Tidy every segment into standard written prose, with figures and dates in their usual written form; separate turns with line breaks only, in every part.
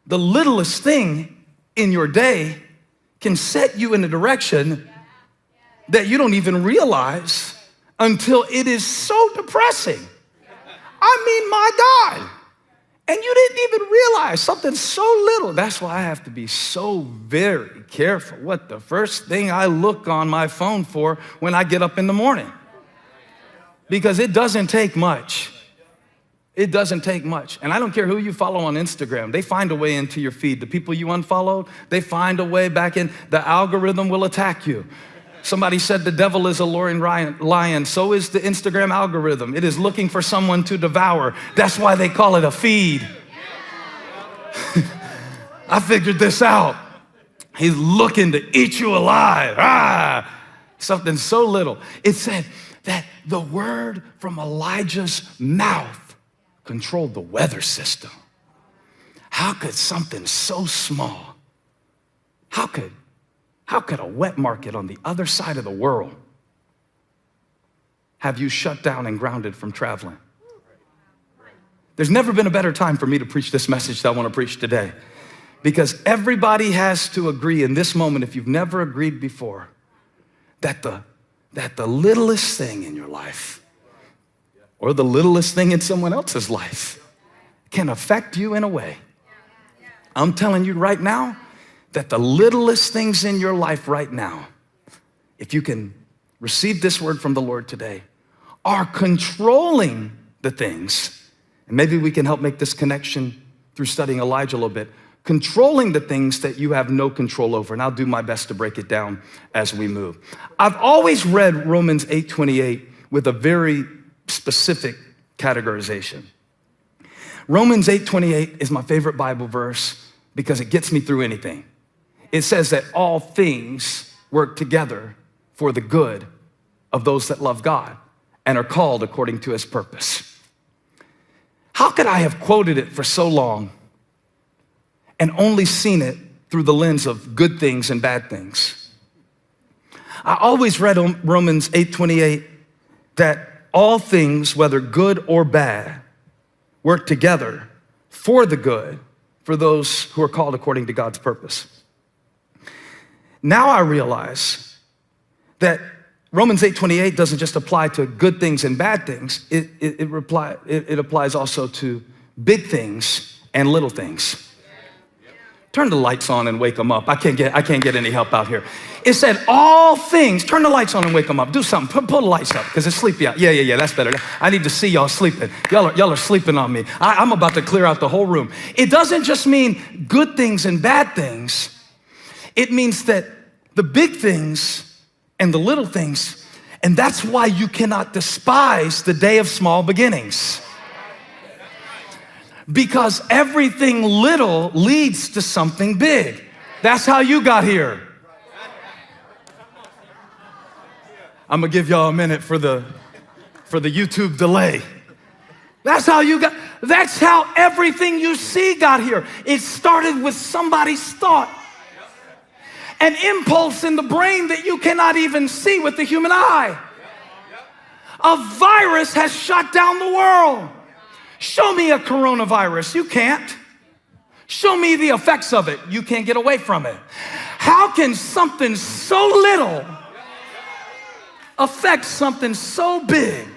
the littlest thing in your day can set you in a direction that you don't even realize until it is so depressing. I mean, my God. And you didn't even realize something so little. That's why I have to be so very careful what the first thing I look on my phone for when I get up in the morning. Because it doesn't take much. It doesn't take much. And I don't care who you follow on Instagram. They find a way into your feed. The people you unfollowed, they find a way back in. The algorithm will attack you. Somebody said the devil is a roaring lion. So is the Instagram algorithm. It is looking for someone to devour. That's why they call it a feed. I figured this out. He's looking to eat you alive. Something so little. It said that the word from Elijah's mouth controlled the weather system. How could something so small, how could a wet market on the other side of the world have you shut down and grounded from traveling? There's never been a better time for me to preach this message that I want to preach today, because everybody has to agree in this moment, if you've never agreed before, that the littlest thing in your life or the littlest thing in someone else's life can affect you in a way. I'm telling you right now that the littlest things in your life right now, if you can receive this word from the Lord today, are controlling the things. And maybe we can help make this connection through studying Elijah a little bit. Controlling the things that you have no control over. And I'll do my best to break it down as we move. I've always read Romans 8:28 with a very specific categorization. Romans 8:28 is my favorite Bible verse because it gets me through anything. It says that all things work together for the good of those that love God and are called according to his purpose. How could I have quoted it for so long and only seen it through the lens of good things and bad things? I always read Romans 8:28 that all things, whether good or bad, work together for the good for those who are called according to God's purpose. Now I realize that Romans 8:28 doesn't just apply to good things and bad things. It applies also to big things and little things. Turn the lights on and wake them up. I can't get any help out here. It said all things. Turn the lights on and wake them up. Do something. Pull the lights up because it's sleepy out. Yeah. That's better. I need to see y'all sleeping. Y'all are sleeping on me. I'm about to clear out the whole room. It doesn't just mean good things and bad things. It means that the big things and the little things, and that's why you cannot despise the day of small beginnings. Because everything little leads to something big. That's how you got here. I'm gonna give y'all a minute for the YouTube delay. That's how everything you see got here. It started with somebody's thought. An impulse in the brain that you cannot even see with the human eye. A virus has shut down the world. Show me a coronavirus. You can't. Show me the effects of it. You can't get away from it. How can something so little affect something so big?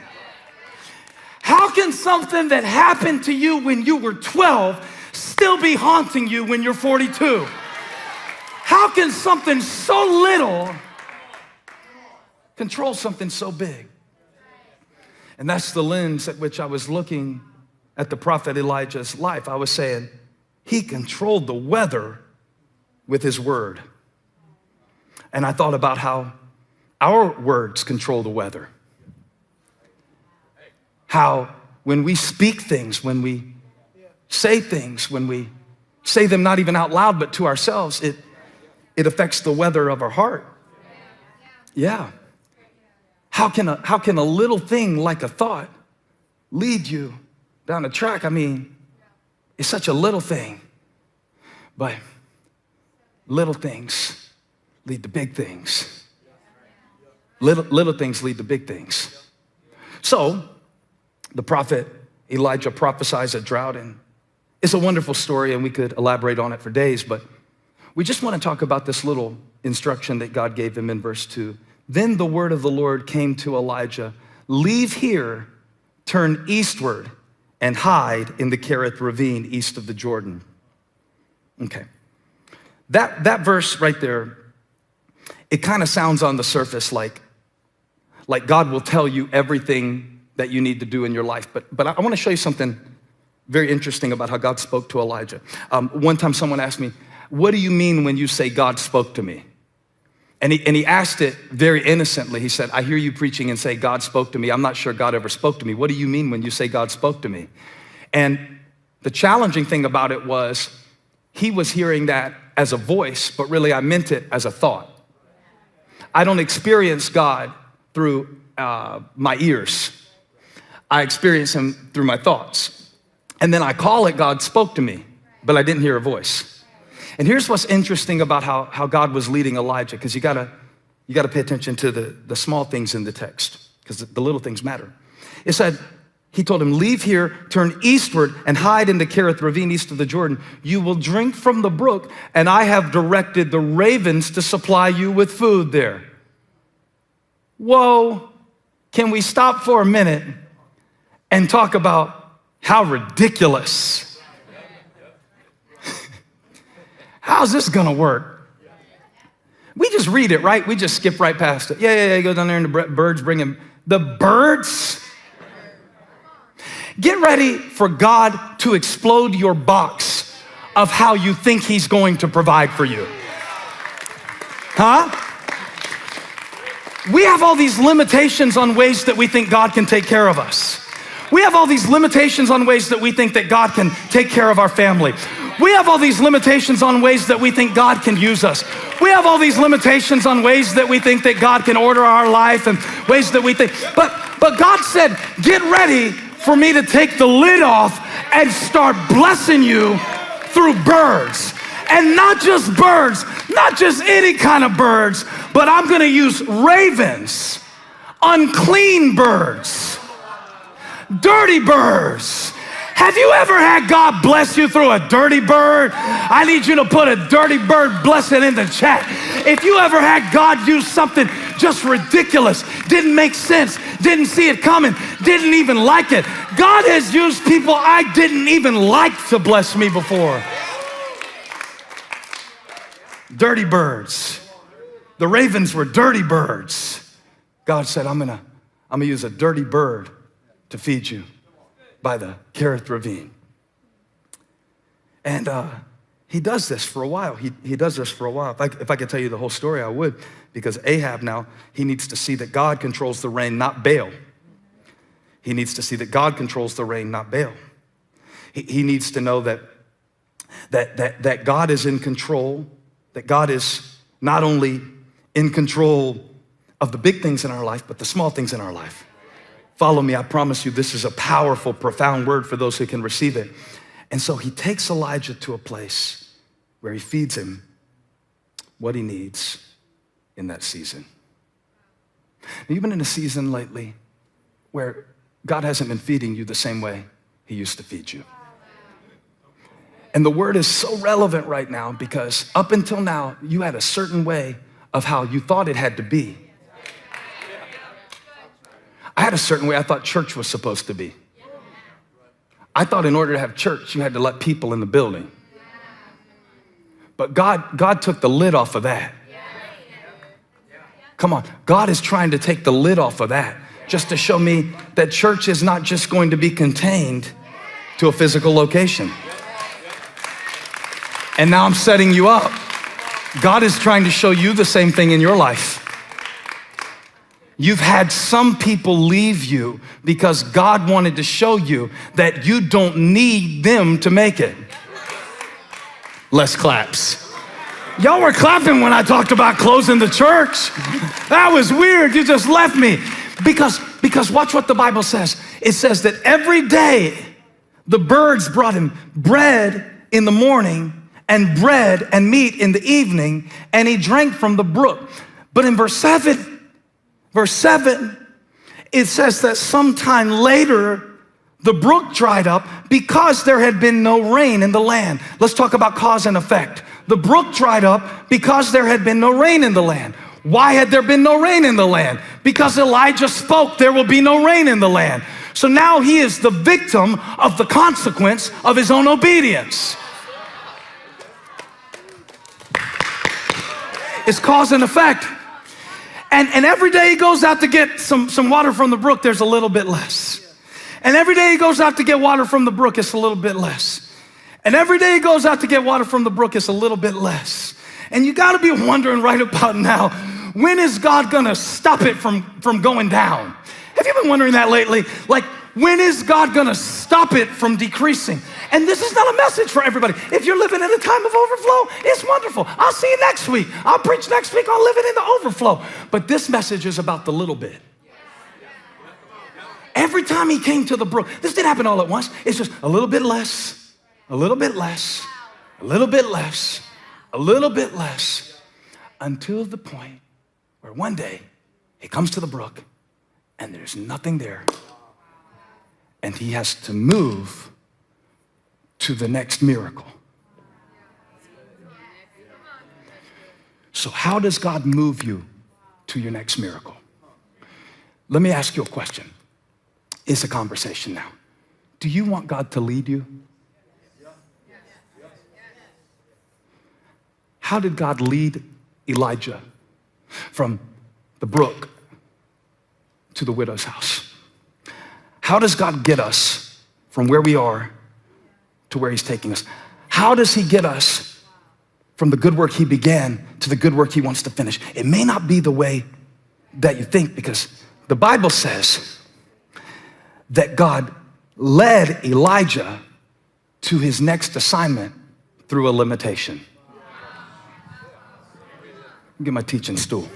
How can something that happened to you when you were 12 still be haunting you when you're 42? How can something so little control something so big? And that's the lens at which I was looking at the prophet Elijah's life. I was saying, he controlled the weather with his word. And I thought about how our words control the weather. How when we speak things, when we say things, when we say them not even out loud, but to ourselves, it affects the weather of our heart. Yeah. How can a little thing like a thought lead you down a track? I mean, it's such a little thing, but little things lead to big things. Little things lead to big things. So the prophet Elijah prophesies a drought It's a wonderful story, and we could elaborate on it for days, but we just want to talk about this little instruction that God gave him in verse 2. Then the word of the Lord came to Elijah, leave here, turn eastward, and hide in the Kerith ravine east of the Jordan. Okay. That verse right there, it kind of sounds on the surface like God will tell you everything that you need to do in your life. But I want to show you something very interesting about how God spoke to Elijah. One time someone asked me, what do you mean when you say God spoke to me? And he asked it very innocently. He said, I hear you preaching and say God spoke to me. I'm not sure God ever spoke to me. What do you mean when you say God spoke to me? And the challenging thing about it was he was hearing that as a voice, but really I meant it as a thought. I don't experience God through my ears. I experience him through my thoughts. And then I call it God spoke to me, but I didn't hear a voice. And here's what's interesting about how God was leading Elijah, because you gotta pay attention to the small things in the text, because the little things matter. It said, he told him, leave here, turn eastward, and hide in the Kerith ravine east of the Jordan. You will drink from the brook, and I have directed the ravens to supply you with food there. Whoa, can we stop for a minute and talk about how ridiculous? How's this gonna work? We just read it, right? We just skip right past it. Yeah, go down there and the birds bring him. The birds? Get ready for God to explode your box of how you think he's going to provide for you. Huh? We have all these limitations on ways that we think God can take care of us. We have all these limitations on ways that we think that God can take care of our family. We have all these limitations on ways that we think God can use us. We have all these limitations on ways that we think that God can order our life and ways that we think. But God said, get ready for me to take the lid off and start blessing you through birds. And not just birds, not just any kind of birds, but I'm gonna use ravens, unclean birds, dirty birds. Have you ever had God bless you through a dirty bird? I need you to put a dirty bird blessing in the chat. If you ever had God use something just ridiculous, didn't make sense, didn't see it coming, didn't even like it. God has used people I didn't even like to bless me before. Dirty birds. The ravens were dirty birds. God said, I'm gonna use a dirty bird to feed you by the Kerith ravine. And he does this for a while. He does this for a while. If I could tell you the whole story, I would, because Ahab now, he needs to see that God controls the rain, not Baal. He needs to see that God controls the rain, not Baal. He needs to know that God is in control, that God is not only in control of the big things in our life, but the small things in our life. Follow me, I promise you, this is a powerful, profound word for those who can receive it. And so he takes Elijah to a place where he feeds him what he needs in that season. Now, you've been in a season lately where God hasn't been feeding you the same way he used to feed you. And the word is so relevant right now because up until now, you had a certain way of how you thought it had to be. I had a certain way I thought church was supposed to be. I thought in order to have church, you had to let people in the building. But God took the lid off of that. Come on, God is trying to take the lid off of that just to show me that church is not just going to be contained to a physical location. And now I'm setting you up. God is trying to show you the same thing in your life. You've had some people leave you because God wanted to show you that you don't need them to make it. Less claps. Y'all were clapping when I talked about closing the church. That was weird. You just left me. Because watch what the Bible says. It says that every day the birds brought him bread in the morning and bread and meat in the evening, and he drank from the brook. But in verse 7, it says that sometime later, The brook dried up because there had been no rain in the land. Let's talk about cause and effect. The brook dried up because there had been no rain in the land. Why had there been no rain in the land? Because Elijah spoke, there will be no rain in the land. So now he is the victim of the consequence of his own obedience. It's cause and effect. And every day he goes out to get some water from the brook, there's a little bit less. And every day he goes out to get water from the brook, it's a little bit less. And every day he goes out to get water from the brook, it's a little bit less. And you gotta be wondering right about now, when is God gonna stop it from going down? Have you been wondering that lately? Like, when is God gonna stop it from decreasing? And this is not a message for everybody. If you're living in a time of overflow, it's wonderful. I'll see you next week. I'll preach next week on living in the overflow. But this message is about the little bit. Every time he came to the brook, this didn't happen all at once. It's just a little bit less, a little bit less, a little bit less, a little bit less, until the point where one day he comes to the brook and there's nothing there. And he has to move to the next miracle. So how does God move you to your next miracle? Let me ask you a question. It's a conversation now. Do you want God to lead you? How did God lead Elijah from the brook to the widow's house? How does God get us from where we are to where he's taking us? How does he get us from the good work he began to the good work he wants to finish? It may not be the way that you think, because the Bible says that God led Elijah to his next assignment through a limitation. Get my teaching stool.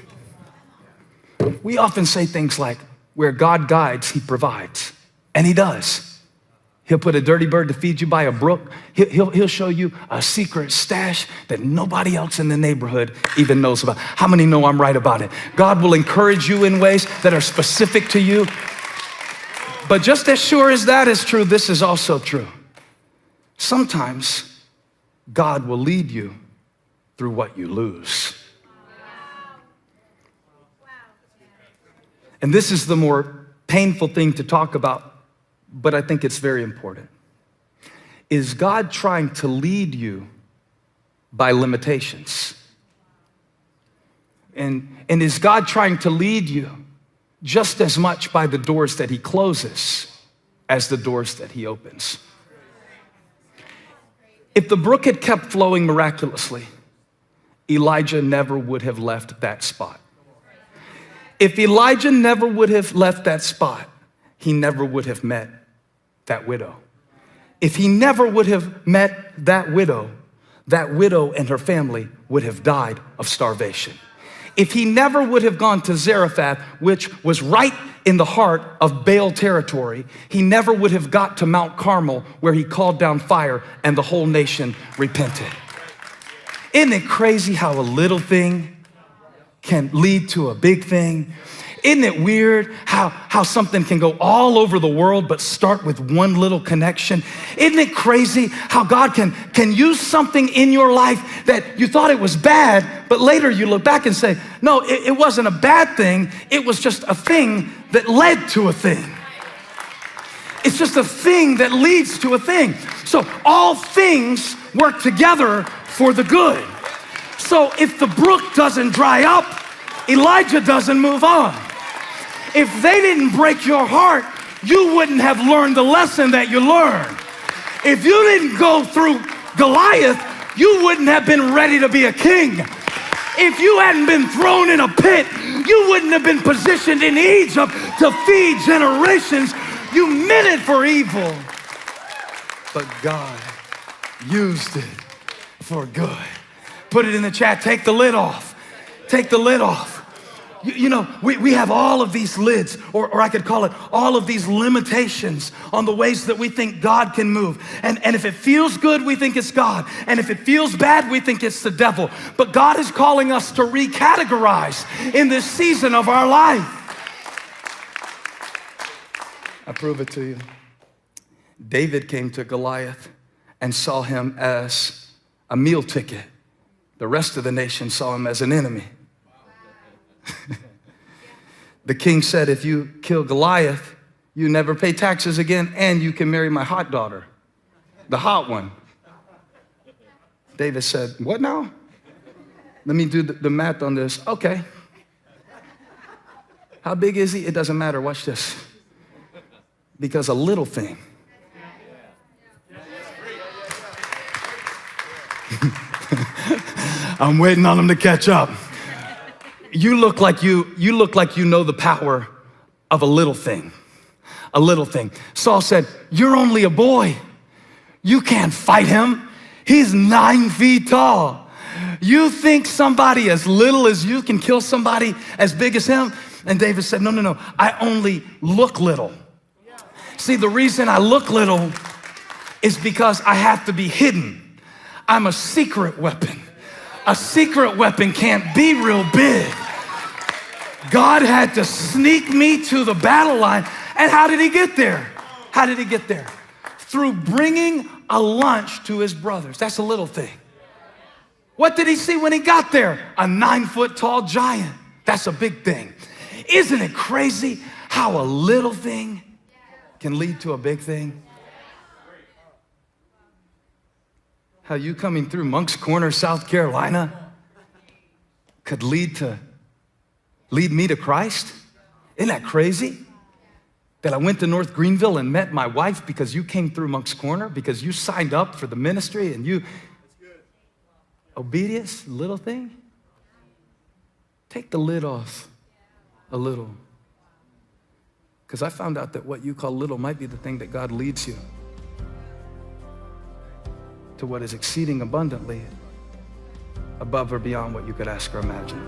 We often say things like, where God guides, he provides. And he does. He'll put a dirty bird to feed you by a brook. He'll show you a secret stash that nobody else in the neighborhood even knows about. How many know I'm right about it? God will encourage you in ways that are specific to you. But just as sure as that is true, this is also true. Sometimes God will lead you through what you lose. And this is the more painful thing to talk about, but I think it's very important. Is God trying to lead you by limitations? And is God trying to lead you just as much by the doors that he closes as the doors that he opens? If the brook had kept flowing miraculously, Elijah never would have left that spot. If Elijah never would have left that spot, he never would have met that widow. If he never would have met that widow and her family would have died of starvation. If he never would have gone to Zarephath, which was right in the heart of Baal territory, he never would have got to Mount Carmel, where he called down fire and the whole nation repented. Isn't it crazy how a little thing can lead to a big thing? Isn't it weird how something can go all over the world but start with one little connection? Isn't it crazy how God can use something in your life that you thought it was bad, but later you look back and say, no, it wasn't a bad thing. It was just a thing that led to a thing. It's just a thing that leads to a thing. So all things work together for the good. So if the brook doesn't dry up, Elijah doesn't move on. If they didn't break your heart, you wouldn't have learned the lesson that you learned. If you didn't go through Goliath, you wouldn't have been ready to be a king. If you hadn't been thrown in a pit, you wouldn't have been positioned in Egypt to feed generations. You meant it for evil, but God used it for good. Put it in the chat. Take the lid off. Take the lid off. You know, we have all of these lids, or I could call it all of these limitations on the ways that we think God can move. And if it feels good, we think it's God. And if it feels bad, we think it's the devil. But God is calling us to recategorize in this season of our life. I prove it to you. David came to Goliath and saw him as a meal ticket. The rest of the nation saw him as an enemy. The king said, if you kill Goliath, you never pay taxes again, and you can marry my hot daughter, the hot one. David said, what now? Let me do the math on this. Okay. How big is he? It doesn't matter. Watch this. Because a little thing. I'm waiting on him to catch up. You look like you know the power of a little thing. A little thing. Saul said, you're only a boy. You can't fight him. He's 9 feet tall. You think somebody as little as you can kill somebody as big as him? And David said, no. I only look little. See, the reason I look little is because I have to be hidden. I'm a secret weapon. A secret weapon can't be real big. God had to sneak me to the battle line. And how did he get there? How did he get there? Through bringing a lunch to his brothers. That's a little thing. What did he see when he got there? A 9-foot tall giant. That's a big thing. Isn't it crazy how a little thing can lead to a big thing? How you coming through Moncks Corner, South Carolina could lead me to Christ? Isn't that crazy? That I went to North Greenville and met my wife because you came through Moncks Corner, because you signed up for the ministry and you, obedience, little thing. Take the lid off a little. Because I found out that what you call little might be the thing that God leads you to what is exceeding abundantly above or beyond what you could ask or imagine.